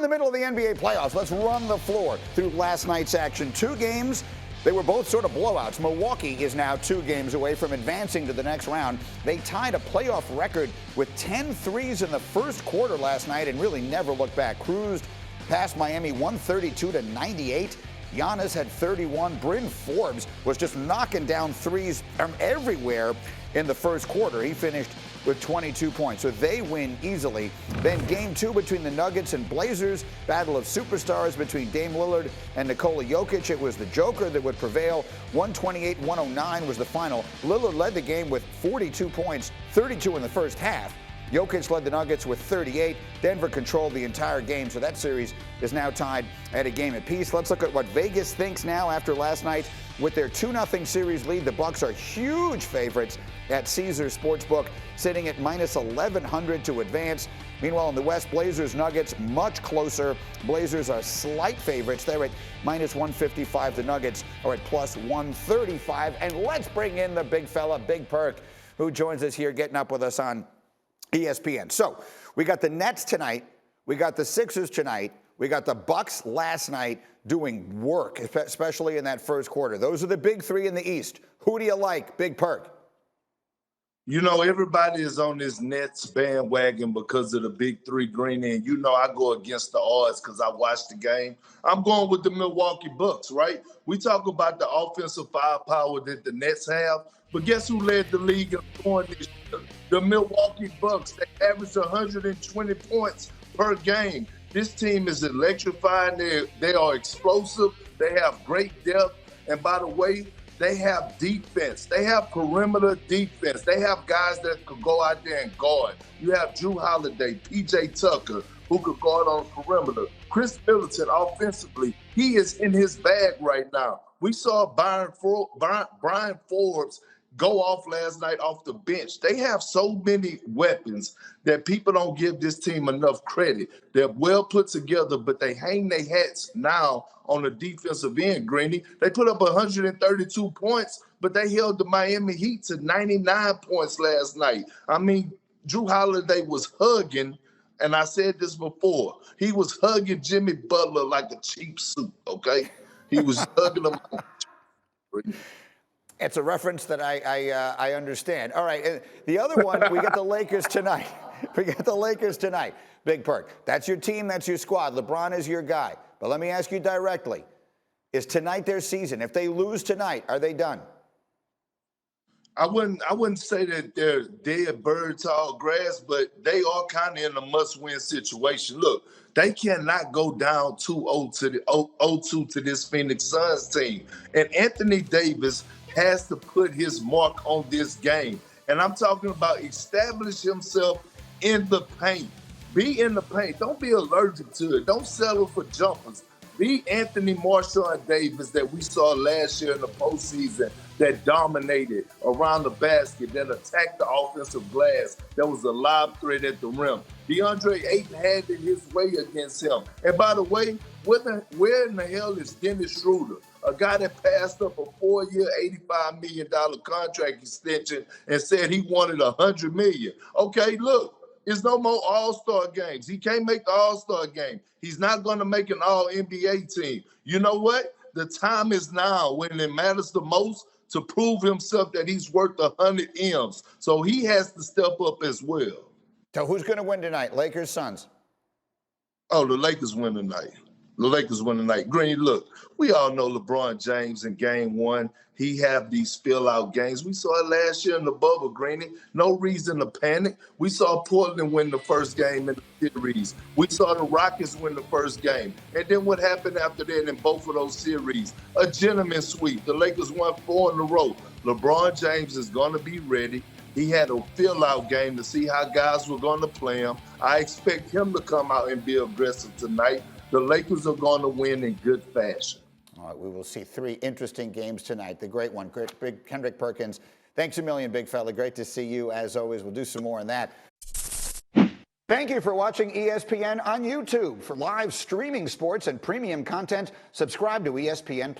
in the middle of the NBA playoffs. Let's run the floor through last night's action. 2 games. They were both sort of blowouts. Milwaukee is now 2 games away from advancing to the next round. They tied a playoff record with 10 threes in the first quarter last night and really never looked back. Cruised past Miami 132-98. Giannis had 31. Bryn Forbes was just knocking down threes from everywhere in the first quarter. He finished with 22 points. So they win easily. Then game 2 between the Nuggets and Blazers. Battle of superstars between Dame Lillard and Nikola Jokic. It was the Joker that would prevail. 128-109 was the final. Lillard led the game with 42 points, 32 in the first half. Jokic led the Nuggets with 38. Denver controlled the entire game, so that series is now tied at a game apiece. Let's look at what Vegas thinks now after last night. With their 2-0 series lead, the Bucks are huge favorites at Caesars Sportsbook, sitting at minus 1,100 to advance. Meanwhile, in the West, Blazers Nuggets much closer. Blazers are slight favorites. They're at minus 155. The Nuggets are at plus 135. And let's bring in the big fella, Big Perk, who joins us here, getting up with us on ESPN. So we got the Nets tonight. We got the Sixers tonight. We got the Bucks last night doing work, especially in that first quarter. Those are the big 3 in the East. Who do you like, Big Perk? You know, everybody is on this Nets bandwagon because of the big 3, Green. And you know I go against the odds because I watched the game. I'm going with the Milwaukee Bucks, right? We talk about the offensive firepower that the Nets have, but guess who led the league in scoring this year? The Milwaukee Bucks. They averaged 120 points per game. This team is electrifying. They are explosive. They have great depth. And by the way, they have defense. They have perimeter defense. They have guys that could go out there and guard. You have Drew Holiday, P.J. Tucker, who could guard on the perimeter. Chris Middleton, offensively, he is in his bag right now. We saw Brian Forbes go off last night off the bench. They have so many weapons that people don't give this team enough credit. They're well put together, but they hang their hats now on the defensive end, Greeny. They put up 132 points, but they held the Miami Heat to 99 points last night. I mean, Drew Holiday was hugging, and I said this before, he was hugging Jimmy Butler like a cheap suit, okay? He was hugging him like a cheap suit. It's a reference that I understand. All right, the other one, we got the Lakers tonight. We got the Lakers tonight. Big Perk. That's your team, that's your squad. LeBron is your guy. But let me ask you directly, is tonight their season? If they lose tonight, are they done? I wouldn't say that they're dead bird tall grass, but they are kind of in a must-win situation. Look, they cannot go down 2-0 to this Phoenix Suns team. And Anthony Davis has to put his mark on this game. And I'm talking about establish himself in the paint. Be in the paint. Don't be allergic to it. Don't settle for jumpers. Be Anthony Marshawn Davis that we saw last year in the postseason that dominated around the basket, that attacked the offensive glass, that was a lob threat at the rim. DeAndre Ayton had it his way against him. And by the way, where in the hell is Dennis Schröder? A guy that passed up a 4-year, $85 million contract extension and said he wanted $100 million. Okay, look, there's no more All-Star games. He can't make the All-Star game. He's not going to make an All-NBA team. You know what? The time is now when it matters the most to prove himself that he's worth 100 M's. So he has to step up as well. So who's going to win tonight? Lakers, Suns? Oh, the Lakers win tonight. The Lakers win tonight. Green, look, we all know LeBron James in game 1. He have these spill-out games. We saw it last year in the bubble, Greeny. No reason to panic. We saw Portland win the first game in the series. We saw the Rockets win the first game. And then what happened after that in both of those series? A gentleman's sweep. The Lakers won 4 in a row. LeBron James is going to be ready. He had a fill-out game to see how guys were going to play him. I expect him to come out and be aggressive tonight. The Lakers are going to win in good fashion. All right, we will see 3 interesting games tonight. The great one, big Kendrick Perkins. Thanks a million, big fella. Great to see you, as always. We'll do some more on that. Thank you for watching ESPN on YouTube. For live streaming sports and premium content, subscribe to ESPN+.